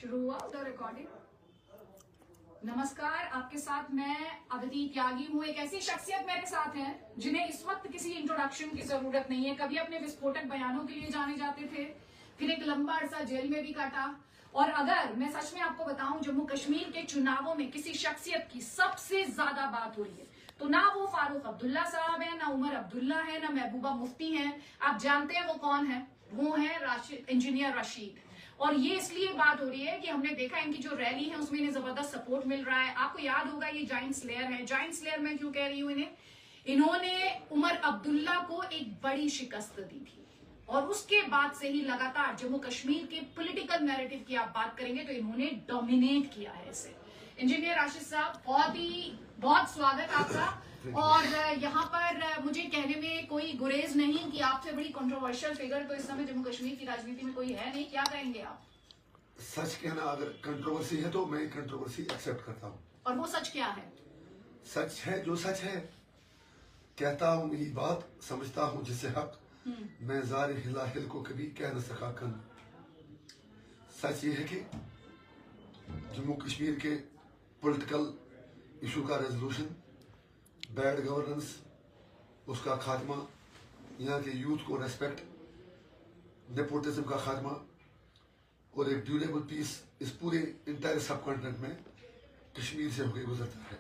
शुरू हुआ the recording. नमस्कार, आपके साथ मैं अदिति त्यागी हूँ। एक ऐसी शख्सियत मेरे साथ है जिन्हें इस वक्त किसी इंट्रोडक्शन की जरूरत नहीं है। कभी अपने विस्फोटक बयानों के लिए जाने जाते थे, फिर एक लंबा अरसा जेल में भी काटा। और अगर मैं सच में आपको बताऊं, जम्मू कश्मीर के चुनावों में किसी शख्सियत की सबसे ज्यादा बात हो रही है तो ना वो फारूक अब्दुल्ला साहब है, ना उमर अब्दुल्ला है, ना महबूबा मुफ्ती है। आप जानते हैं वो कौन है? वो है इंजीनियर रशीद। और ये इसलिए बात हो रही है कि हमने देखा इनकी जो रैली है उसमें इन्हें जबरदस्त सपोर्ट मिल रहा है। आपको याद होगा ये जाइंट स्लेयर है। जाइंट स्लेयर मैं क्यों कह रही हूं इन्हें? इन्होंने उमर अब्दुल्ला को एक बड़ी शिकस्त दी थी और उसके बाद से ही लगातार जम्मू कश्मीर के पॉलिटिकल नैरेटिव की आप बात करेंगे तो इन्होंने डोमिनेट किया है इसे। इंजीनियर राशिद साहब, बहुत स्वागत आपका। और यहाँ पर मुझे कहने में कोई गुरेज नहीं कि आपसे बड़ी कंट्रोवर्शियल फिगर तो इस समय जम्मू कश्मीर की राजनीति में कोई है नहीं। क्या कहेंगे आप? सच कहना, अगर कंट्रोवर्सी है तो मैं कंट्रोवर्सी एक्सेप्ट करता हूँ। और वो सच क्या है? सच है जो सच है, कहता हूँ यही बात, समझता हूँ जिससे हक, मैं जार हिला हिल को कभी कह न सका कन। सच ये है कि जम्मू कश्मीर के पॉलिटिकल इशू का रेजोल्यूशन, बैड गवर्नेंस, उसका खात्मा, यहाँ के यूथ को रेस्पेक्ट, नेपोटिज्म का खात्मा और एक ड्यूरेबल पीस इस पूरे इंटायर सब कॉन्टिनेंट में कश्मीर से होकर गुजरता है।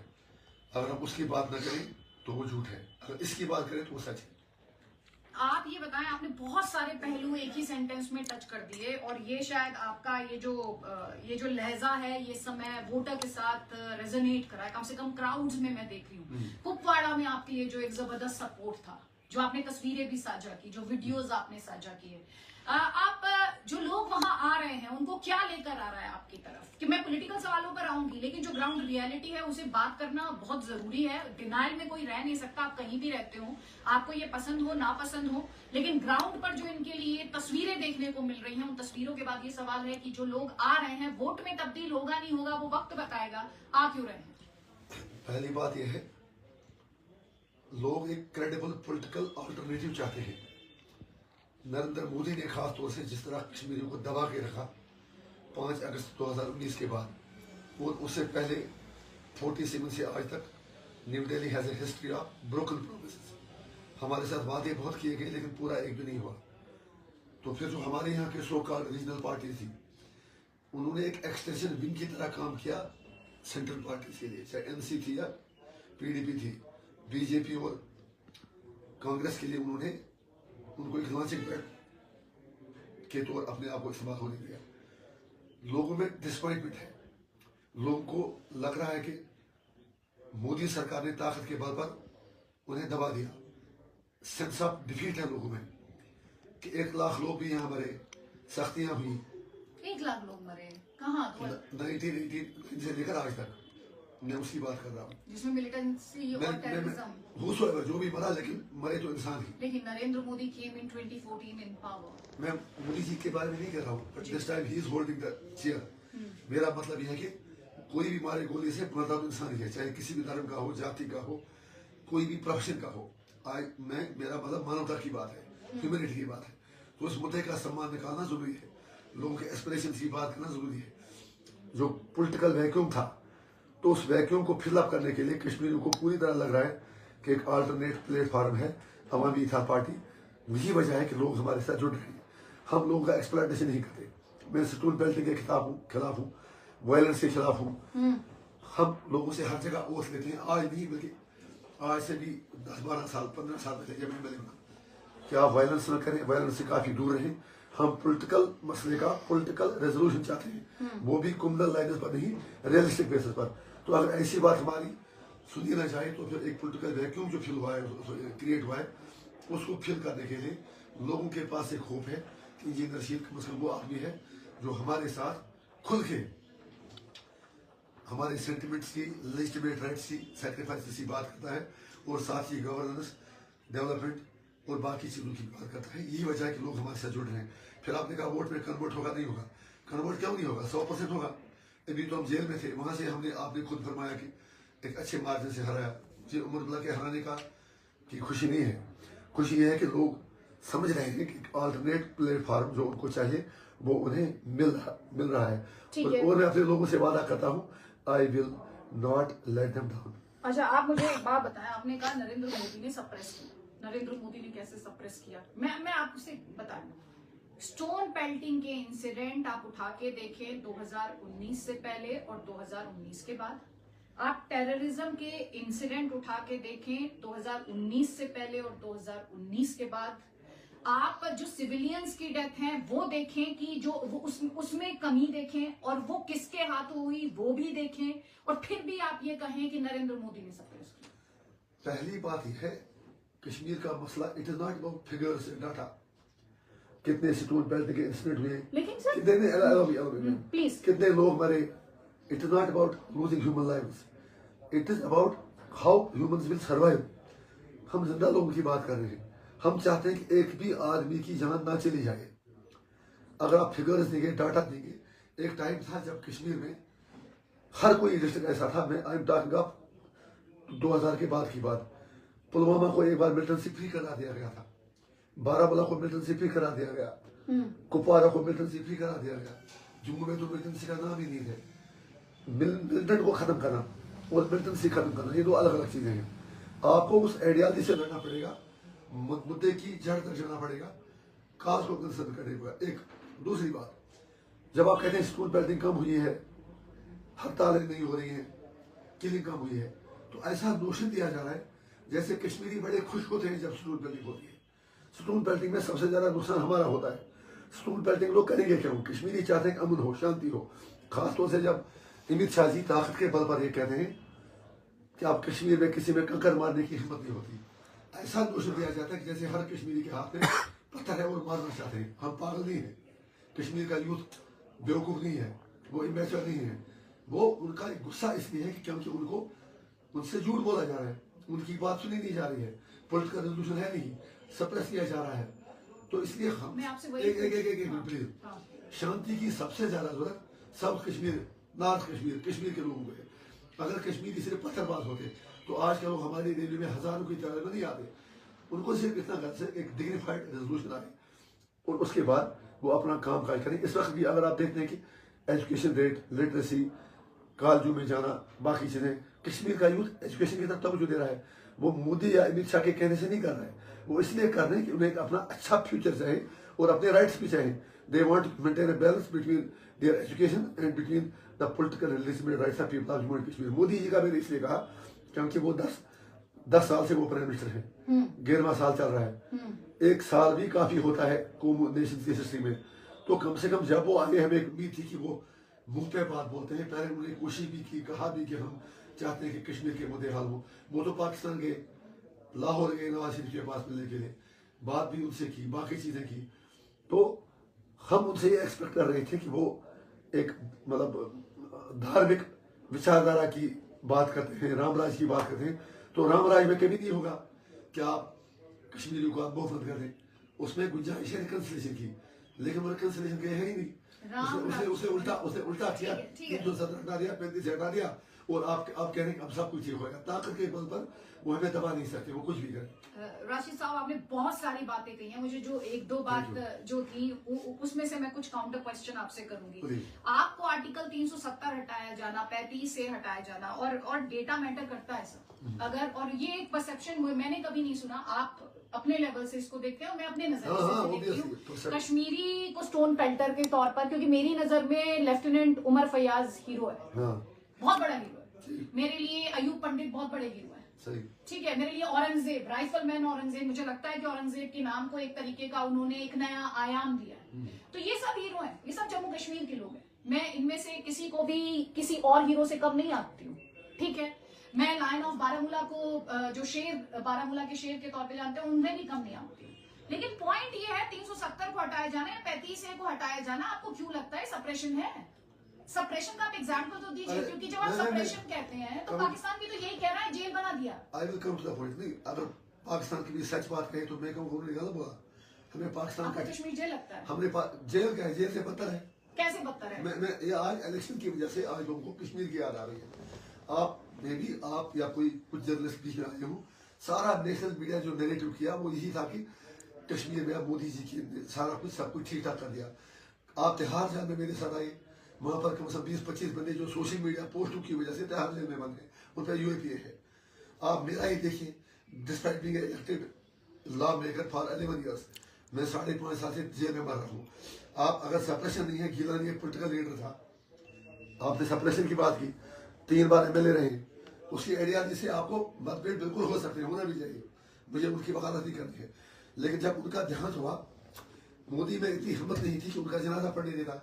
अगर हम उसकी बात न करें तो वो झूठ है, अगर इसकी बात करें तो वो सच है। आप ये बताएं, आपने बहुत सारे पहलू एक ही सेंटेंस में टच कर दिए और ये शायद आपका ये जो लहजा है ये समय वोटर के साथ रेजोनेट करा है। कम से कम क्राउड्स में मैं देख रही हूँ। कुपवाड़ा में आपके लिए जो एक जबरदस्त सपोर्ट था, जो आपने तस्वीरें भी साझा की, जो वीडियोस आपने साझा किए, आप जो लोग वहां आ रहे हैं उनको क्या लेकर आ रहा है आपकी तरफ? कि मैं पॉलिटिकल सवालों पर आऊंगी, लेकिन जो ग्राउंड रियलिटी है उसे बात करना बहुत जरूरी है। डिनाइल में कोई रह नहीं सकता, आप कहीं भी रहते हो, आपको ये पसंद हो ना पसंद हो, लेकिन ग्राउंड पर जो इनके लिए तस्वीरें देखने को मिल रही हैं, उन तस्वीरों के बाद ये सवाल है कि जो लोग आ रहे हैं वोट में तब्दील होगा नहीं होगा वो वक्त बताएगा। आ क्यों रहे हैं? पहली बात यह है, लोग एक क्रेडिबल पॉलिटिकल अल्टरनेटिव चाहते हैं। नरेंद्र मोदी ने खास तौर से जिस तरह कश्मीरियों को दबा के रखा 5 अगस्त 2019 के बाद और उससे पहले 47 से आज तक, new Delhi has a history of broken promises. हमारे साथ वादे बहुत किए गए लेकिन पूरा एक भी नहीं हुआ। तो फिर जो हमारे यहाँ के सो कॉल्ड रीजनल पार्टी थी, उन्होंने एक एक्सटेंशन विंग की तरह काम किया सेंट्रल पार्टी के लिए, चाहे एनसी थी या पीडीपी थी, बीजेपी और कांग्रेस के लिए उन्होंने उनको एक लॉन्चिंग पैड के तौर अपने आप को इस्तेमाल होने दिया। लोगों में डिसअपॉइंटमेंट है, लोगों को लग रहा है कि मोदी सरकार ने ताकत के बल पर उन्हें दबा दिया। सेंस ऑफ डिफीट है लोगों में कि 1 लाख लोग भी यहाँ मरे, सख्तियां हुई। 1 लाख लोग मरे कहाँ? 1918 से लेकर आज तक मैं उसकी बात कर रहा हूँ, जिसमें मिलिटेंसी और टेररिज्म, जो भी मरा, लेकिन मरे तो इंसान ही। लेकिन नरेंद्र मोदी केम इन 2014 इन पावर। मैं मोदी जी के बारे में नहीं कर रहा हूँ, but this time he is holding the chair. मेरा मतलब यह है कि कोई भी मारे गोली से मरता तो इंसान ही है, चाहे किसी भी धर्म का हो, जाति का हो, कोई भी प्रोफेशन का हो। मेरा मतलब मानवता की बात है, ह्यूमैनिटी की बात है। तो उस मुद्दे का सम्मान निकालना जरूरी है, लोगों के एस्पिरेशन की बात करना जरूरी है। जो पॉलिटिकल वैक्यूम था, तो उस वैक्यूम को फिलअप करने के लिए कश्मीरियों को पूरी तरह लग रहा है कि एक अल्टरनेट प्लेटफॉर्म है अवामी इत्तेहाद पार्टी। यही वजह है कि लोग हमारे साथ जुड़ रहे हैं। हम लोगों का एक्सप्लॉयटेशन नहीं करते। मैं स्टोन बेल्टिंग के खिलाफ हूँ, वायलेंस के खिलाफ हूँ। हम लोगों से हर जगह ओथ लेते हैं, आज नहीं बल्कि आज से भी 10-12 साल 15 साल पहले जब मैं मिलूंगा कि आप वायलेंस न करें, वायलेंस से काफी दूर रहें। हम पॉलिटिकल मसले का पॉलिटिकल रेजोल्यूशन चाहते हैं, वो भी कम्युनल लाइन्स पर नहीं, रियलिस्टिक बेसिस पर। तो अगर ऐसी बात हमारी सुनी ना जाए तो फिर एक पॉलिटिकल वैक्यूम जो फिल हुआ है, क्रिएट हुआ है, उसको फिल करने के लिए लोगों के पास एक होप है कि इंजीनियर रशीद कम से कम वो आदमी है जो हमारे साथ खुल के हमारे सेंटिमेंट्स की, लेजिटिमेट राइट्स की, सैक्रिफाइस की बात करता है और साथ ही गवर्नेंस, डेवलपमेंट और बाकी चीज़ों की बात करता है। यही वजह है कि लोग हमारे साथ जुड़ रहे हैं। फिर आपने कहा वोट में कन्वर्ट होगा, नहीं होगा। कन्वर्ट क्यों नहीं होगा? 100% होगा। अभी तो हम जेल में थे, वहां से आपने खुद फरमाया कि एक अच्छे मार्जिन से हराया। मुझे उमर अब्दुल्ला के हराने का की खुशी नहीं है, खुशी ये है कि लोग समझ रहे हैं कि अल्टरनेट प्लेटफॉर्म जो उनको चाहिए वो उन्हें मिल रहा है। और मैं अपने लोगों से वादा करता हूँ, I will not let them down. अच्छा, आप मुझे एक बात बताएं, आपने कहा नरेंद्र मोदी ने सप्रेस किया। नरेंद्र मोदी ने कैसे सप्रेस किया? मैं आपसे बताऊं, स्टोन पेल्टिंग के इंसिडेंट आप उठा के देखें 2019 से पहले और 2019 के बाद। आप टेररिज्म के इंसिडेंट उठा के देखें 2019 से पहले और 2019 के बाद। आप जो सिविलियंस की डेथ है वो देखें कि जो वो उसमें कमी देखें, और वो किसके हाथों हुई वो भी देखें, और फिर भी आप ये कहें कि नरेंद्र मोदी ने सप्रेस किया। पहली बात यह है, कश्मीर का मसला it is not about figures and data. कितने स्टोन पेल्टिंग के इंसिडेंट हुए, लेकिन सर प्लीज कितने लोग मरे। It is not about losing human lives, it is about how humans will survive. हम जिंदा लोगों की बात कर रहे हैं। हम चाहते हैं कि एक भी आदमी की जान ना चली जाए। अगर आप फिगर्स देंगे, डाटा देंगे, एक टाइम था जब कश्मीर में हर कोई डिस्ट्रिक्ट ऐसा था। मैं आई एम टॉकिंग ऑफ 2000 के बाद की बात। पुलवामा को एक बार मिलिटेंसी फ्री करा दिया गया था, बारामूला को मिलिटेंसी फ्री करा दिया गया, कुपवारा को मिलिटेंसी फ्री करा दिया गया। जम्मू में तो मिलिटेंसी का नाम ही नहीं है। मिलिटेंट को खत्म करना और मिलिटेंसी खत्म करना, ये दो अलग अलग चीजें हैं। आपको उस आइडियालॉजी से लड़ना पड़ेगा, मुद्दे की जड़ तक जाना पड़ेगा, काज को कंसर्न करने पड़ेगा। एक दूसरी बात, जब आप कहते हैं स्टोन पेल्टिंग कम हुई है, हड़तालें नहीं हो रही है, किलिंग कम हुई है, तो ऐसा नोशन दिया जा रहा है जैसे कश्मीरी बड़े खुश होते हैं जब स्टोन पेल्टिंग होती है। स्टोन पेल्टिंग में सबसे ज्यादा नुकसान हमारा होता है। स्टोन पेल्टिंग लोग करेंगे क्यों? कश्मीरी चाहते हैं कि अमन हो, शांति हो। खासतौर से जब अमित शाह जी ताकत के बल पर ये कहते हैं कि आप कश्मीर में किसी में कंकर मारने की हिम्मत नहीं होती। ऐसा नोशन दिया जाता है कि जैसे हर कश्मीरी के हाथ में पत्थर है और मारना चाहते हैं। हम पागल नहीं है, कश्मीर का यूथ बेवकूफ नहीं है, वो इमेच्योर नहीं है। वो उनका गुस्सा इसलिए है कि क्योंकि उनको उनसे झूठ बोला जा रहा है, उनकी बात सुनी नहीं जा रही है, पॉलिटिकल रेजोल्यूशन है नहीं, सप्रेस किया जा रहा है। तो इसलिए हम प्लीज, शांति की सबसे ज्यादा जरूरत साउथ कश्मीर, नॉर्थ कश्मीर, कश्मीर के लोगों को है। अगर कश्मीरी सिर्फ पत्थरबाज होते तो आज के लोग हमारी रेलवे में हजारों की तादाद में नहीं आते। उनको सिर्फ इतना कर से एक डिग्निफाइड रेजोल्यूशन आए और उसके बाद वो अपना काम काज करें। इस वक्त भी अगर आप देखते हैं कि एजुकेशन रेट, लिटरेसी, कॉलेजों में जाना, बाकी चीजें, कश्मीर का यूथ एजुकेशन की तरफ तवज्जो दे रहा है। वो मोदी या अमित शाह के कहने से नहीं कर रहे हैं, वो इसलिए कर रहे हैं कि उन्हें अपना अच्छा फ्यूचर चाहे और अपने राइट्स भी चाहे। They want to maintain a balance between their education and between the political religious rights of people of Jammu and Kashmir. Modi ji का मैंने इसलिए कहा क्योंकि वो 10 साल से वो प्राइम मिनिस्टर है, 11वां साल चल रहा है। एक साल भी काफी होता है नेशन की हिस्ट्री में। तो कम से कम जब वो आगे, हमें एक उम्मीद थी कि वो मुंह पे बात बोलते हैं। पहले उन्होंने कोशिश भी की, कहा भी कि हम चाहते हैं कि कश्मीर के मुद्दे हल हो। वो तो पाकिस्तान गए, लाहौर गए नवाज शरीफ के पास मिलने के लिए, बात भी उनसे की, बाकी चीजें की। तो हम उनसे ये एक्सपेक्ट कर रहे थे कि वो एक मतलब धार्मिक विचारधारा की बात करते हैं, रामराज की बात करते हैं। तो रामराज में कभी नहीं होगा कि आप कश्मीरियों को आप बहुत कर दें। उसमें गुंजाइश है रिकंसिलेशन की, लेकिन वो रिकंसिलेशन के है ही नहीं। उसे उल्टा किया, 370 हटा दिया, 35 हटा दिया, और आप कह रहे हैं अब सब कुछ ठीक होगा। ताकत के बल पर वो हमें दबा नहीं सकते, वो कुछ भी करें। राशिद साहब, आपने बहुत सारी बातें कही हैं। मुझे जो एक दो बात जो थी उसमें से मैं कुछ काउंटर क्वेश्चन आपसे करूंगी। आपको आर्टिकल 370 हटाया जाना, 35 से हटाया जाना और डेटा मैटर करता है सर। अगर, और ये एक परसेप्शन मैंने कभी नहीं सुना, आप अपने लेवल से इसको देखते हैं और मैं अपने नजर से देखती हूँ कश्मीरी को स्टोन पेल्टर के तौर पर, क्योंकि मेरी नजर में लेफ्टिनेंट उमर फयाज हीरो है, बहुत बड़ा हीरो है मेरे लिए। अयूब पंडित बहुत बड़े हीरो है, ठीक है। मेरे लिए औरंगजेब, राइफलमैन औरंगजेब, मुझे लगता है कि औरंगजेब के नाम को एक तरीके का उन्होंने एक नया आयाम दिया है। तो ये सब हीरो हैं, ये सब जम्मू कश्मीर के लोग हैं। मैं इनमें से किसी को भी किसी और हीरो से कम नहीं आती हूँ, ठीक है। मैं लायन ऑफ बारामूला को जो शेर, बारामूला के शेर के तौर पे जानते हैं, उनमें भी कम नहीं आती। लेकिन पॉइंट ये है 370 को हटाया जाना या 35A को हटाया जाना, आपको क्यों लगता है सप्रेशन है? सप्रेशन का आप एग्जाम्पल तो दीजिए, क्योंकि जब आप सप्रेशन कहते हैं तो पाकिस्तान भी तो यही कह रहा है, जेल बना दिया। I will come to the point. नहीं, अगर पाकिस्तान की भी सच बात कहे तो मैं कहूँ उन्होंने गलत बोला। हमें पाकिस्तान का कश्मीर जेल लगता है, हमने जेल क्या है, जेल से बदतर है। कैसे बदतर है? मैं ये आज इलेक्शन की वजह से आज लोगों को कश्मीर की याद आ रही है। आप या कोई कुछ जर्नलिस्ट बीच में आए हो, सारा नेशनल मीडिया जो नैरेटिव किया वो यही था कि कश्मीर में अब मोदी जी की सारा कुछ सब कुछ ठीक ठाक कर दिया। आप तिहाड़ जेल में मेरे साथ आए, वहां पर कम से कम 20-25 बंदे जो सोशल मीडिया पोस्टों की वजह से तिहाड़ जेल में बंद है, उन पर यूएपीए है। आप मेरा ही देखिए, despite being elected law maker for 11 years, मैं 5.5 साल से जेल में मर रहा हूँ। आप अगर सेपरेशन नहीं है, गिलानी एक पोलिटिकल लीडर था, आपने सेपरेशन की बात की, 3 बार एमएलए रहे, उसकी आइडियालॉजी से आपको मतभेद बिल्कुल हो सकते हैं, होना भी चाहिए, मुझे उनकी वकालत नहीं करनी है। लेकिन जब उनका देहांत हुआ, मोदी में इतनी हिम्मत नहीं थी कि उनका जनाजा पढ़ने देता।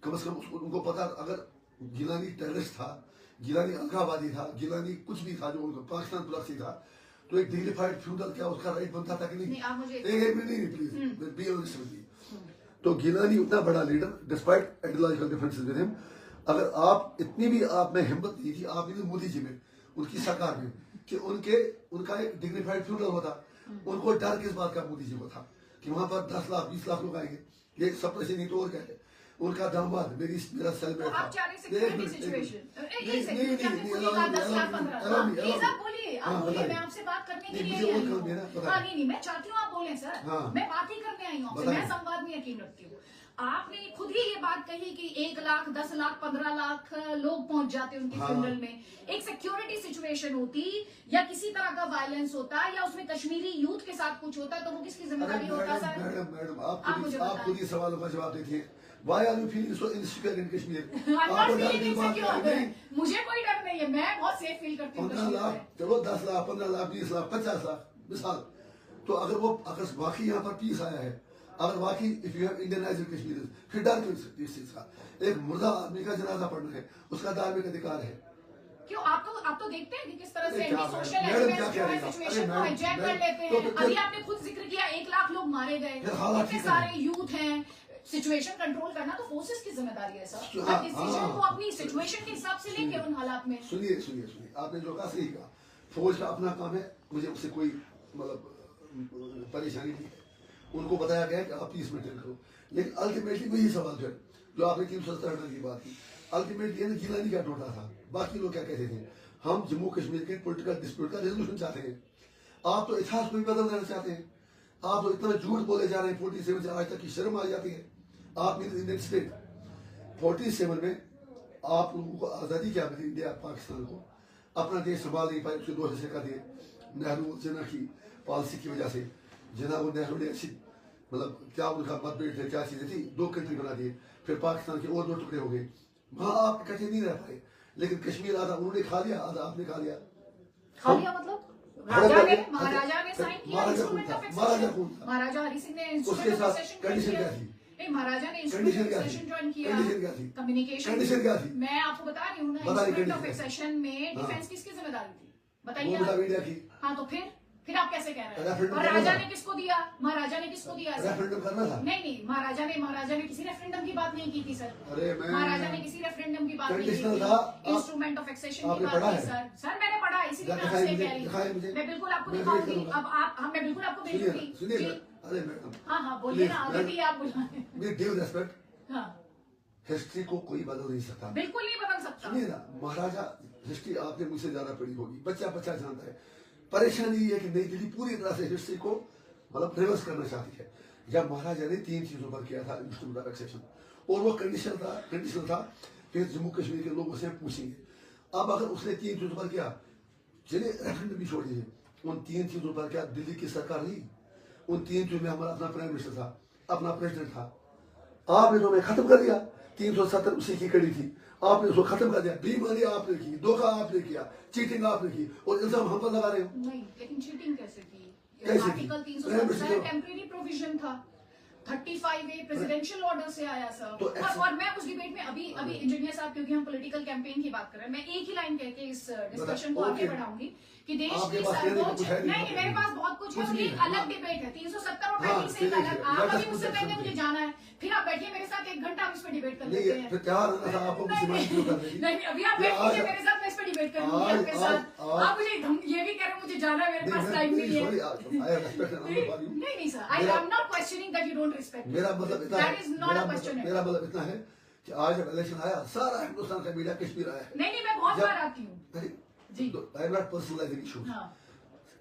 कम से कम उनको पता, अगर गिलानी टेररिस्ट था, गिलानी अलगाववादी था, गिलानी कुछ भी था जो उनको पाकिस्तान प्लस था, तो एक डिग्निफाइड फ्यूनरल क्या उसका राइट बनता था कि नहीं? नहीं please be honest with me. तो गिलानी उतना बड़ा leader, despite ideological differences with him, अगर आप इतनी भी आप में हिम्मत नहीं थी, आप नहीं मोदी जी में, उनकी सरकार में, कि उनका एक डिग्निफाइड फ्यूनरल होता, उनको डर किस बात का मोदी जी को था कि वहां पर 10 लाख 20 लाख लोग आएंगे, ये सब पैसे नहीं तो और क्या है। उनका दामाद मेरा सेलमेट था। मैं आपसे बात करने के लिए नहीं, मैं चाहती हूँ आप बोलें सर, मैं बात ही करने आई हूँ, मैं संवाद में यकीन रखती हूँ। आपने खुद ही ये बात कही कि 1 लाख 10 लाख 15 लाख लोग पहुंच जाते उनके फ्यूनरल में, एक सिक्योरिटी सिचुएशन होती या किसी तरह का वायलेंस होता या उसमें कश्मीरी यूथ के साथ कुछ होता, तो वो किसकी जिम्मेदारी होता सर? मैडम आप खुद ही सवालों का जवाब देती हैं। Why are you feeling so insecure in Kashmir? मुझे कोई डर नहीं है, मैं बहुत सेफ फील करती हूँ। 15 लाख, चलो 10 लाख 15 लाख 20 लाख 50 लाख मिसाल, तो अगर वाकई यहाँ पर पीस आया है, अगर वाकई if you have Indianised Kashmir, फिर डर क्यों इस चीज का? एक मुर्दा आदमी का जनाजा पढ़ना है, उसका धार्मिक अधिकार है। क्यों आप तो देखते हैं कि किस तरह से सोशल सिचुएशन को हाईजैक कर लेते हैं। अभी आपने खुद जिक्र किया 1 लाख लोग मारे गए, इतने सारे यूथ हैं, सिचुएशन कंट्रोल करना तो फोर्सेस की जिम्मेदारी है सर। डिसीजन को अपनी सिचुएशन के हिसाब से लेंगे उन हालात में। सुनिए आपने जो कहा सही कहा, फौज का अपना काम है, मुझे उससे कोई मतलब परेशानी नहीं है। उनको बताया गया कि आप पीस मेंटेन करो, लेकिन अल्टीमेटली वही सवाल फिर जो आपने 370 की बात की, अल्टीमेटली गिलानी क्या टोटा था, बाकी लोग क्या कहते थे? हम जम्मू कश्मीर के पॉलिटिकल डिस्प्यूट का रेजोल्यूशन चाहते हैं। आप तो इतिहास को भी बदल देना चाहते हैं। आप तो इतना झूठ बोले जा रहे हैं, 47 से आज तक की शर्म आ जाती है। आप इंडियन स्टेट 47 में आप लोगों को आज़ादी क्या मिली, इंडिया पाकिस्तान को अपना देश संभाल नहीं पाए, उसके 2 हिस्से कर दिए नेहरू जिन्ना की पॉलिसी की वजह से। जिन्ना वो नेहरू ने अच्छी मतलब क्या उनका मतभेद थे, क्या चीजें थी, 2 कंट्री बना दिए, फिर पाकिस्तान के और 2 टुकड़े हो गए। वहां आप इकट्ठे नहीं रह पाए, लेकिन कश्मीर आधा उन्होंने खा लिया, आधा आपने खा लिया। मतलब महाराजा ने साइन किया इंस्ट्रूमेंट ऑफ महाराजा कौन था? महाराजा हरि सिंह ने उसके साथ कंडीशन क्या थी? महाराजा ने इंस्ट्रूमेंट ऑफ एक्सेशन ज्वाइन किया, कम्युनिकेशन कंडीशन क्या थी? मैं आपको बता रही हूँ ना, इंस्ट्रूमेंट ऑफ एक्सेशन में डिफेंस किसकी जिम्मेदारी थी बताइए? इंडिया की। हाँ तो फिर आप कैसे कह रहे हैं? महाराजा ने किसको दिया? महाराजा ने किसको दिया? रेफरेंडम करना था? नहीं, महाराजा ने किसी रेफरेंडम की बात नहीं की थी सर। अरे महाराजा ने किसी रेफरेंडम की बात नहीं की थी, इंस्ट्रूमेंट ऑफ एक्सेशन की बात की सर मैंने पढ़ा, इसीलिए मैं आपसे कह रही हूँ। मैं बिल्कुल आपको दिखाऊंगी, अब मैं बिल्कुल आपको भेजूंगी। अरे मैडम, हाँ बोलिए ना, आगे भी आप बुलाएं। विद ड्यू रिस्पेक्ट, हाँ हिस्ट्री को कोई बदल नहीं सकता, बिल्कुल नहीं बदल सकता। सुनिए ना, महाराजा हिस्ट्री आपने मुझसे ज्यादा पढ़ी होगी, बच्चा जानता है। परेशानी ये है कि नई दिल्ली पूरी तरह से हिस्ट्री को मतलब रिवर्स करना चाहती है। जब महाराजा ने 3 चीजों पर किया था इंस्ट्रूमेंट ऑफ एक्सेशन, और वो कंडीशन था कि जम्मू कश्मीर के लोगों से पूछेंगे। अब अगर उसने 3 चीजों पर किया, चलिए रेफरेंडम भी छोड़ दीजिए, उन 3 चीजों पर क्या दिल्ली की सरकार नहीं? उन 3 चीजों में हमारा अपना प्राइम मिनिस्टर था, अपना प्रेसिडेंट था। आपने तो खत्म कर दिया, 370 उसी की कड़ी थी, आपने उसको खत्म कर दिया। बेईमानी आपने की, धोखा आपने किया, चीटिंग आपने की, और इल्जाम हम पर लगा रहे हो। नहीं, लेकिन चीटिंग कैसे की? कैसे आर्टिकल 370 टेम्परेरी प्रोविजन था, 35A प्रेसिडेंशियल ऑर्डर से आया सर। तो और मैं उस डिबेट में अभी इंजीनियर साहब, क्योंकि हम पॉलिटिकल कैंपेन की बात कर रहे हैं, मैं एक ही लाइन कह के इस डिस्कशन को आगे बढ़ाऊंगी कि देश की सर्वोच्च, नहीं मेरे पास बहुत कुछ है, ये अलग डिबेट है। 370 और 35 से अलग। आप अभी मुझसे पहले मुझे जाना है, फिर आप बैठिए मेरे साथ 1 घंटा हम इस पे डिबेट कर लेते हैं। नहीं अभी आप बैठिए मेरे साथ, मैं इस पे डिबेट करूंगी आपके साथ। आप मुझे ये भी कह रहे मुझे जाना है, मेरे पास टाइम नहीं है। नहीं sir, I am not questioning that you don't respect. मेरा मतलब इतना है कि आज जब इलेक्शन आया, सारा हिंदुस्तान का मीडिया कश्मीर आया है। नहीं मैं बहुत बार आती हूँ जी। I am not personalising issue.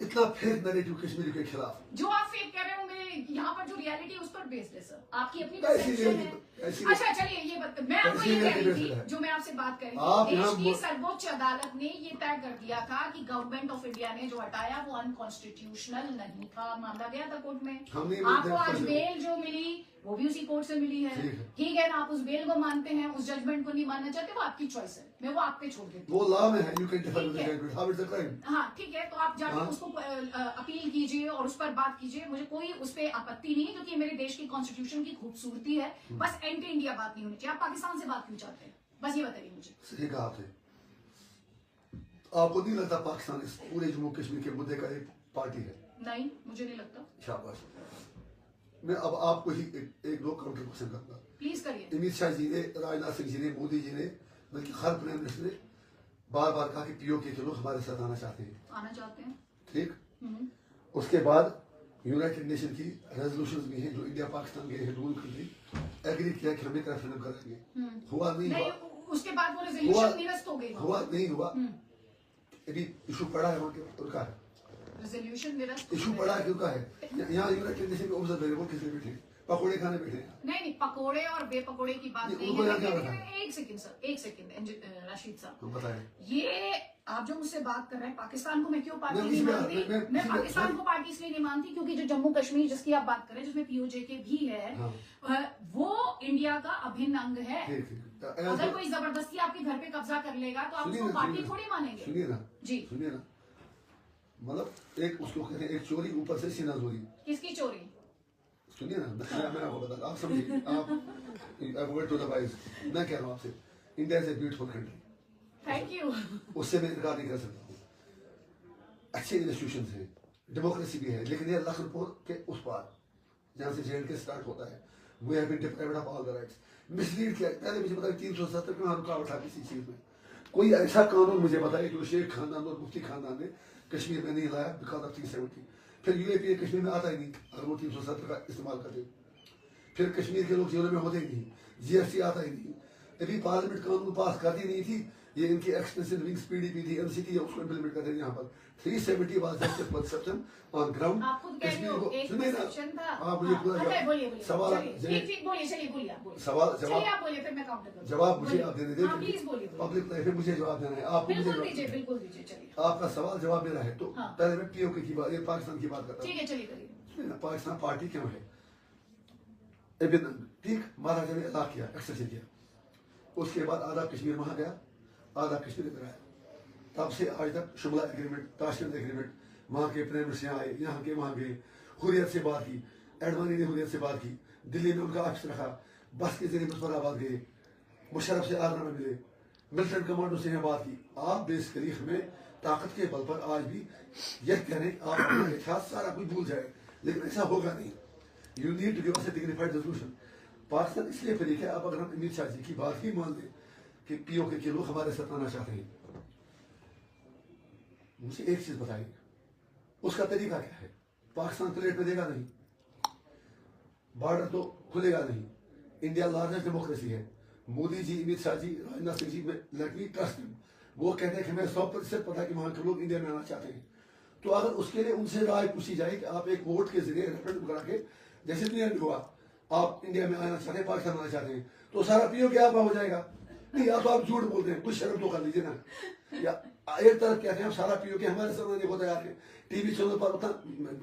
इतना फेक नैरेटिव कश्मीर के खिलाफ, जो आप फेक कह रहे हो, मेरे यहाँ पर जो रियलिटी उस पर बेस्ड है सर, आपकी अपनी ऐसी परसेप्शन reality- है। ऐसी- अच्छा चलिए ये मैं आपको ऐसी ये कह reality रही based थी, है। जो मैं आपसे बात कर रही आप थी, देश यहाँ की सर्वोच्च अदालत ने ये तय कर दिया था कि गवर्नमेंट ऑफ इंडिया ने जो हटाया वो अनकॉन्स्टिट्यूशनल नहीं था, मामला गया था कोर्ट में। हमने आपको आज बेल जो मिली वो भी उसी कोर्ट से मिली है, ठीक है। ठीक है ना, आप उस बेल को मानते हैं, उस जजमेंट को नहीं मानना चाहते, वो आपकी चॉइस है, मैं वो आप पे छोड़ देती हूँ। वो लॉ में है, you can differ with the ठीक है। Judgement, how is the crime? हाँ ठीक है, तो आप जाके हाँ। उसको अपील कीजिए और उस पर बात कीजिए, मुझे कोई उस पर आपत्ति नहीं है, क्योंकि मेरे देश की कॉन्स्टिट्यूशन की खूबसूरती है। बस एंटी इंडिया बात नहीं होनी चाहिए। आप पाकिस्तान से बात क्यों चाहते हैं, बस ये बताइए मुझे। सही कहा आपने। आपको नहीं लगता पाकिस्तान इस पूरे जम्मू कश्मीर के मुद्दे का एक पार्टी है? नहीं, मुझे नहीं लगता। शाबाश। मैं अब आपको ही एक दो काउंटर क्वेश्चन करूंगा। प्लीज करिए। अमित शाह जी ने, राजनाथ सिंह जी ने, मोदी जी ने, बल्कि हर प्राइम मिनिस्टर ने बार बार कहा कि पीओके के लोग हमारे साथ आना चाहते हैं। आना चाहते हैं। ठीक। हम्म। उसके बाद यूनाइटेड नेशन की रेजोल्यूशंस भी हैं जो इंडिया पाकिस्तान के हैं, रूल कंट्री एग्री किया कि हम एक रेफरेंडम कराएंगे। हुआ नहीं नहीं, हुआ? उसके बाद वो हुआ रेजोल्यूशन निरस्त हो गई। हुआ नहीं हुआ? अभी इशू पड़ा है वहाँ के, उनका है रेजोल्यूशन निरस्त इशू पड़ा है, क्यों का है? यहाँ यूनाइटेड नेशन के ऑब्जर्वर वो किसने बैठे, पकौड़े खाने बैठे हैं। नहीं, पकोड़े और बेपकोड़े की बात ये नहीं उनको है, यहाँ क्या लेकिन रखा? एक सेकंड सर, एक सेकंड राशिद साहब, तो बताएं। ये आप जो मुझसे बात कर रहे हैं, पाकिस्तान को मैं क्यों पार्टी मैं नहीं किसी मानती? मैं- मैं किसी- पाकिस्तान को पार्टी इसलिए नहीं मानती क्योंकि जो जम्मू कश्मीर जिसकी आप बात कर रहे हैं, जिसमें पीओजे के भी है, हाँ। वो इंडिया का अभिन्न अंग है। ठीक ठीक। अगर कोई जबरदस्ती आपके घर पे कब्जा कर लेगा तो आप सुनिए उसको ना, पार्टी सुनिए थोड़ी ना, मानेंगे। सुनिए ना जी। सुनिए ना, मतलब एक उसको कहते हैं एक चोरी ऊपर से सीना चोरी। किसकी चोरी? सुनिए ना, मैं आपको बता, आप समझिए, आप टू द वाइज, मैं कह रहा हूँ आपसे, India is a beautiful country, thank you. उससे मैं इनकार नहीं कर सकता हूँ। अच्छे इंस्टीट्यूशन हैं, डेमोक्रेसी भी है, लेकिन ये लखनपुर के उस पार जहाँ से जेल के स्टार्ट होता है, we have been deprived of all the rights. Mislead किया, पहले मुझे बताया 370 कहाँ रुकावट था किसी चीज में। कोई ऐसा कानून मुझे बताया कि शेख खानदान और मुफ्ती खानदान ने कश्मीर में नहीं लाया बिकॉज ऑफ 370। फिर यूएपीए कश्मीर में आता ही नहीं अगर वो 370 का इस्तेमाल करते। फिर कश्मीर के लोग जेलों में होते ही नहीं, जीएसटी आता ही नहीं। अभी पार्लियामेंट कानून पास करती नहीं थी, ये इनकी एक्सटेंसिव विंग्स पीडीपी थी, एनसीटी उसको इम्प्लीमेंट करते थे यहाँ पर। 370 was just a perception on ground. आप खुद कह रहे हो एक परसेप्शन था। आप मुझे पूरा अच्छा, बोलिए बोलिए। सवाल ठीक ठीक, बोलिए, चलिए बोलिए, आप बोलिए। सवाल चलिए जवाब आप बोलिए, फिर मैं काउंटर करूंगा। जवाब मुझे बोलिए। आप देने दें। हाँ, प्लीज बोलिए, बोलिए। पब्लिक लाइफ में मुझे जवाब देना है, आपको मुझे बिल्कुल जवाब दीजिए, देना है। बिल्कुल दीजिए, चलिए। आपका सवाल जवाब मेरा है, तो हाँ। पहले मैं पीओके की बात, ये पाकिस्तान की बात करता ठीक है, चलिए करिए। हूँ। पाकिस्तान पार्टी क्यों है? ठीक, महाराजा ने अदा किया, एक्सरसाइज किया, उसके बाद आधा कश्मीर वहां गया, आधा कश्मीर इधर आया। तब से आज तक शिमला एग्रीमेंट, ताशकंद एग्रीमेंट, वहां के प्राइम मिनिस्टर यहाँ आए, यहाँ के वहां गए, हुर्रियत से बात की, एडवानी ने हुर्रियत से बात की, दिल्ली में उनका ऑफिस रखा, बस के जरिए मुजफ्फराबाद गए, मुशर्रफ से आगरा में मिले, मिलिटेंट कमांडो से यहाँ बात की। आप बेसिकली हमें ताकत के बल पर आज भी यह कह रहे हैं आप अपना इतिहास सारा कुछ भूल जाए, लेकिन ऐसा होगा नहीं। You need to give us a dignified resolution. Pakistan इसलिए फरीक है, अब अगर हम अमित शाह जी की बात ही मान लें कि पीओके के लोग हमारे साथ आना चाहते हैं, मुझे एक चीज बताइए, उसका तरीका क्या है? पाकिस्तान प्लेट पे देगा नहीं, बॉर्डर तो खुलेगा नहीं, इंडिया लार्जेस्ट डेमोक्रेसी है, Modi ji, Amit Shah ji, Rajnath Singh ji, let me trust him, वो कहते हैं कि हमें 100% पता है कि वहां के लोग इंडिया में आना चाहते हैं। तो अगर उसके लिए उनसे राय पूछी जाए कि आप एक वोट के जरिए रेफरेंडम करा के, जैसे दुनिया में हुआ, आप इंडिया में आना चाहते हैं, पाकिस्तान आना चाहते हैं, तो सारा पीओके आपका हो जाएगा। नहीं, या तो आप झूठ बोलते हैं, कुछ शर्म तो कर लीजिए ना। या एक तरफ कहते हैं हम सारा पीओके हमारे सामने को तैयार है, टीवी चैनल पर उतना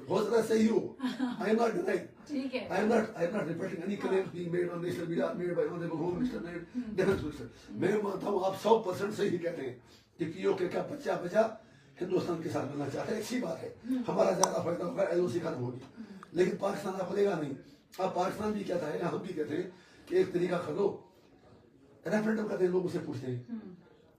हो सकता है सही हो, आई एम नॉट डिनाइंग, ठीक है। I am not repeating any claims being made on national media, made by honorable home minister, made defense minister. मैं मानता हूँ आप 100% सही कहते हैं कि पीओके का बच्चा हिंदुस्तान के साथ मिलना चाहते हैं, अच्छी बात है, हमारा ज्यादा फायदा होगा, एलओसी खत्म होगी, लेकिन पाकिस्तान आपको देगा नहीं। अब पाकिस्तान भी कहता है, हम भी कहते हैं कि एक तरीका कर दो, रेफरेंडम करते हैं, लोग उसे पूछते हैं,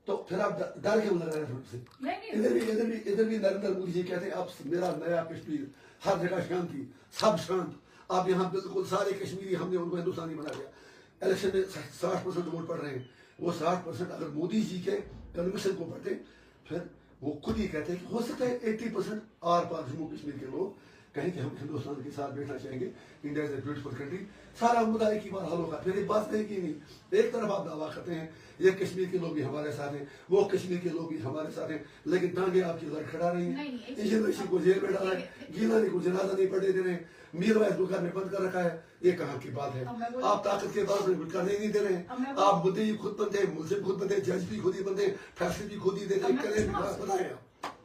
तो फिर आप डर क्यों लग रहे हैं रेफरेंडम से? इधर भी नरेंद्र मोदी जी कहते हैं आप मेरा नया कश्मीर, हर जगह शांति, सब शांत, आप यहाँ बिल्कुल सारे कश्मीरी, हमने उनको हिंदुस्तानी बना दिया। इलेक्शन में 60% वोट पड़ रहे हैं, वो 60% अगर मोदी जी के कन्विक्शन को पढ़ते, फिर वो खुद ही कहते हैं कि हो सकता है 80% आर पार जम्मू कश्मीर के लोग कहें कि हम हिंदुस्तान के साथ बैठना चाहेंगे, India is a beautiful country, सारा मुद्दा एक ही बार हल होगा। फिर एक बात नहीं की नहीं, एक तरफ आप दावा करते हैं ये कश्मीर के लोग भी हमारे साथ हैं, वो कश्मीर के लोग भी हमारे साथ हैं, लेकिन टांगे आपकी लड़खड़ा रही है। इंजीनियर को जेल में डाला है, गीलानी को जनाजा नहीं पड़ने दे रहे हैं, मीरवाइज दुकान में बंद कर रखा है, ये कहाँ की बात है? आप ताकत के बाद में करने नहीं दे रहे हैं, आप मुद्दे ही खुद बनते हैं, मुल्जिम खुद बनते हैं, जज भी खुद ही बनते हैं, फैसले भी खुद ही देते हैं, करें भी बात बताएं आप।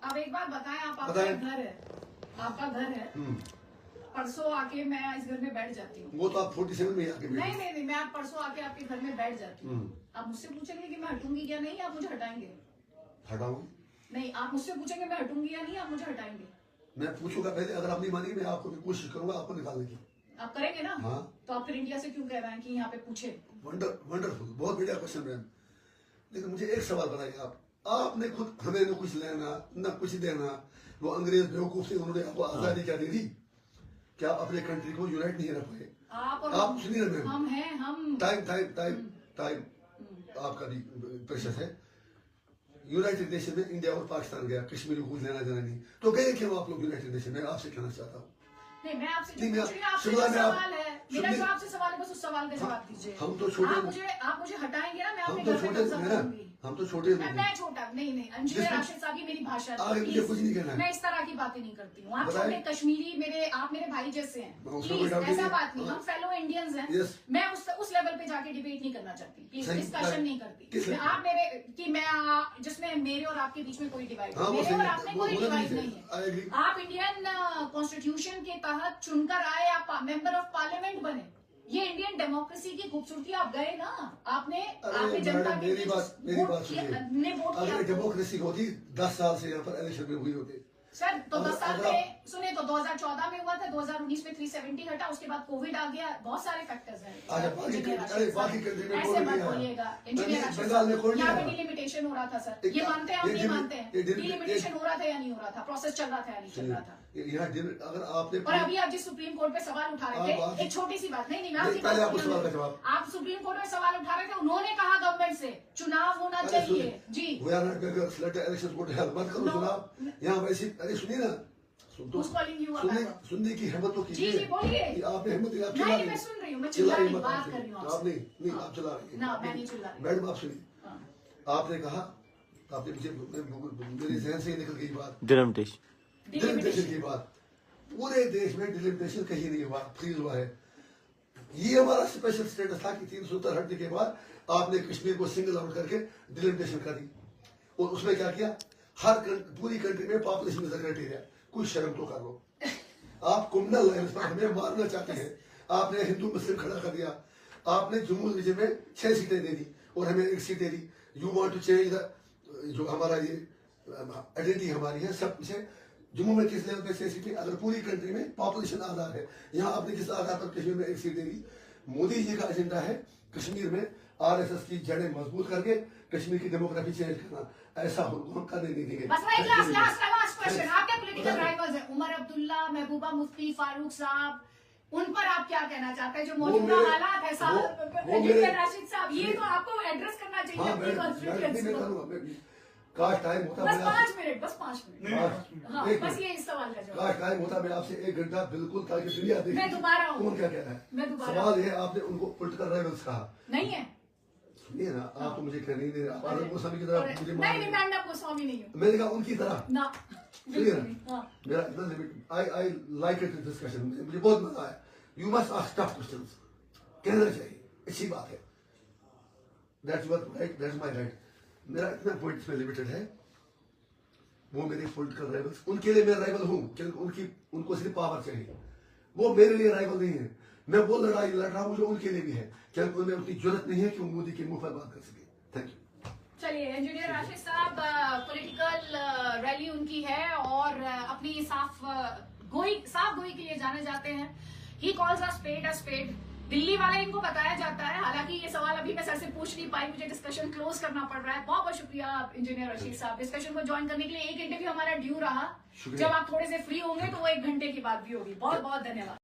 अब एक बात बताएं, आप आपका घर है, आपका घर है, परसों आके मैं इस घर में बैठ जाती हूँ। वो तो आप 47 में आके बैठे। नहीं, मैं आप परसों आके आपके घर में बैठ जाती हूँ। आप मुझसे पूछेंगे कि मैं हटूंगी क्या नहीं, आप मुझे हटाएंगे? हटाऊं? नहीं, आप मुझसे पूछेंगे मैं हटूंगी या नहीं, आप मुझे हटाएंगे? मैं पूछूंगा पहले, अगर आप नहीं मानेंगे मैं आपको भी कोशिश करूंगा आपको निकालने की। आप करेंगे ना? हाँ। तो आप फिर इंडिया से क्यों कह रहे हैं कि यहाँ पे पूछे? वंडरफुल, बहुत बढ़िया क्वेश्चन मैम। लेकिन मुझे एक सवाल बताइए, आपने खुद हमें न कुछ लेना न कुछ देना, वो अंग्रेज बेवकूफ थे, उन्होंने आपको आजादी क्या दी थी? क्या आप अपने कंट्री को यूनाइट नहीं रख पाए? आप सुनिए ना मैम, हम हैं, हम टाइम आपका भी प्रेशर है। यूनाइटेड नेशन में इंडिया और पाकिस्तान गया, कश्मीर को कुछ लेना देना नहीं, तो गए क्यों आप लोग यूनाइटेड नेशन में? आपसे कहना चाहता हूँ। नहीं, मैं आपसे नहीं, मैं आपसे शिमला में सवाल है, मेरा सुनिए, जो आपसे सवाल है बस उस सवाल का जवाब दीजिए। हम तो छोटे, आप मुझे हटाएंगे ना, मैं हम अपने तो घर पे छोटे कब्जा हैं ना, करूंगी। हम तो छोटे हैं। मैं छोटा नहीं, इंजीनियर राशिद साहब, ये मेरी भाषा है, आगे मुझे कुछ नहीं कहना है। मैं इस तरह की बातें नहीं करती हूँ। आप बताइए। छोटे कश्मीरी, आप मेरे भाई जैसे हैं, मैं उसमें प्लीज कोई डाउट नहीं ऐसा है। बात नहीं, हम फेलो इंडियंस हैं। Yes। मैं उस लेवल पे जाके डिबेट नहीं करना चाहती, प्लीज सही, डिस्कशन नहीं करती। किस लेवल? आप मेरे कि मैं जिसमें मेरे और आपके बीच में कोई डिवाइड हाँ, वो मेरे सही और है, आपने वो कोई बोला डिवाइड नहीं नहीं है। I agree। है। आप इंडियन कॉन्स्टिट्यूशन के तहत चुनकर आए, आप मेंबर ऑफ पार्लियामेंट बने, ये इंडियन डेमोक्रेसी की खूबसूरती। आप गए ना, आपने जनता की मेरी बात सुनिए, वोट अगर किया। डेमोक्रेसी होती 10 साल से यहाँ पर इलेक्शन में हुई होती सर तो 10 साल में सुने तो 2014 में हुआ था, 2019 में 370 हटा, उसके बाद कोविड आ गया, बहुत सारे फैक्टर्स हैं। बाकी कंट्री में ऐसे मत बोलिएगा, बंगाल में कोई यहाँ पे डिलिमिटेशन हो रहा था सर, ये मानते हैं, हम नहीं मानते हैं? ये डिलिमिटेशन हो रहा था या नहीं हो रहा था, प्रोसेस चल रहा था या नहीं चल रहा था? यहाँ अगर आपने और अभी आप जिस सुप्रीम कोर्ट पे सवाल उठा रहे थे, एक छोटी सी बात, नहीं मैं आपकी पहले बात आपको सवाल का जवाब, आप सुप्रीम कोर्ट में सवाल उठा रहे थे, उन्होंने कहा गवर्नमेंट से चुनाव होना चाहिए जी। मत करो चुनाव यहाँ वैसे। अरे सुनिए ना, सुनने की हिम्मत तो कीजिए। जी बोलिए। आपने हिम्मत दिला, नहीं मैं सुन रही हूँ, मैं चिल्ला रही हूँ, बात कर रही हूँ। आप नहीं आप चला रही हैं। ना मैं नहीं चिल्ला रही। मैडम आप सुनिए, आपने कहा, आपने मुझे मेरे जहन से निकल गई बात, डिलिमिटेशन की बात। पूरे देश में डिलिमिटेशन कहीं नहीं हुआ, फ्रीज हुआ है। ये हमारा स्पेशल स्टेटस था कि 370 हटने के बाद आपने कश्मीर को सिंगल आउट करके डिलिमिटेशन कर दी, और उसमें क्या किया, पूरी कंट्री में पॉपुलेशन इज द क्राइटेरिया। कुछ शर्म तो कर लो, आप क्रिमिनल लाइन्स पर हमें मारना चाहते हैं। आपने हिंदू मुस्लिम खड़ा कर दिया, आपने जम्मू रीजन में 6 सीटें दे दी और हमें 1 सीट दे दी। You want to change the, जो हमारा ये आइडेंटिटी हमारी है, सब कुछ है। जम्मू में किस लेवल पे 6 सीटें, अगर पूरी कंट्री में पॉपुलेशन आधार है, यहाँ आपने किस आधार पर कश्मीर में 1 सीट दे दी? मोदी जी का एजेंडा है कश्मीर में RSS की जड़ें मजबूत करके कश्मीर की डेमोग्राफी चेंज करना। ऐसा हम करने नहीं देंगे। बस एक लास्ट क्वेश्चन, आपके पॉलिटिकल राइवल्स हैं उमर अब्दुल्ला, महबूबा मुफ्ती, फारूक साहब, उन पर आप क्या कहना चाहते हैं? जो मौजूदा हालात है इंजीनियर राशिद साहब, ये तो आपको एड्रेस करना चाहिए अपनी कॉन्स्टिट्यूएंसी को। काश टाइम होता, बस 5 मिनट, बस 5 मिनट, हाँ, बस ये इस सवाल का जवाब। काश टाइम होता, मैं आपसे 1 घंटा बिल्कुल, ताकि दुनिया देखे मैं दोबारा कौन क्या कह रहा है। सवाल है, आपने उनको पॉलिटिकल राइवल्स कहा नहीं है। सुनिए ना, आप तो मुझे कहने नहीं दे रहे, आप आनंद गोस्वामी की तरह मुझे नहीं, मैं आनंद गोस्वामी नहीं हूँ। मैंने कहा उनकी तरह ना, सुनिए ना, मेरा इतना limit, I like it discussion, मुझे बहुत मजा आया। You must ask tough questions, कहना चाहिए, अच्छी बात है, that's your right, that's my right. मेरा इतना पॉइंट्स में लिमिटेड है, वो मेरे पॉलिटिकल राइवल्स, उनके लिए मैं राइवल हूँ क्योंकि उनको सिर्फ पावर चाहिए, वो मेरे लिए राइवल नहीं है। मैं वो लड़ाई लड़ रहा हूँ जो उनके लिए भी है, क्योंकि उनमें उतनी जरूरत नहीं है कि वो मोदी के मुंह पर बात कर सके। Thank you. चलिए, इंजीनियर राशिद साहब, पॉलिटिकल रैली उनकी है और अपनी साफ गोई के लिए जाने जाते हैं। He calls a spade. Delhi वाले इनको बताया जाता है, हालांकि ये सवाल अभी मैं सर से पूछ नहीं पाई, मुझे डिस्कशन क्लोज करना पड़ रहा है। बहुत बहुत शुक्रिया इंजीनियर रशीद साहब, डिस्कशन को ज्वाइन करने के लिए। एक इंटरव्यू हमारा ड्यू रहा, जब आप थोड़े से फ्री होंगे तो वो 1 घंटे की बात भी होगी। बहुत बहुत धन्यवाद।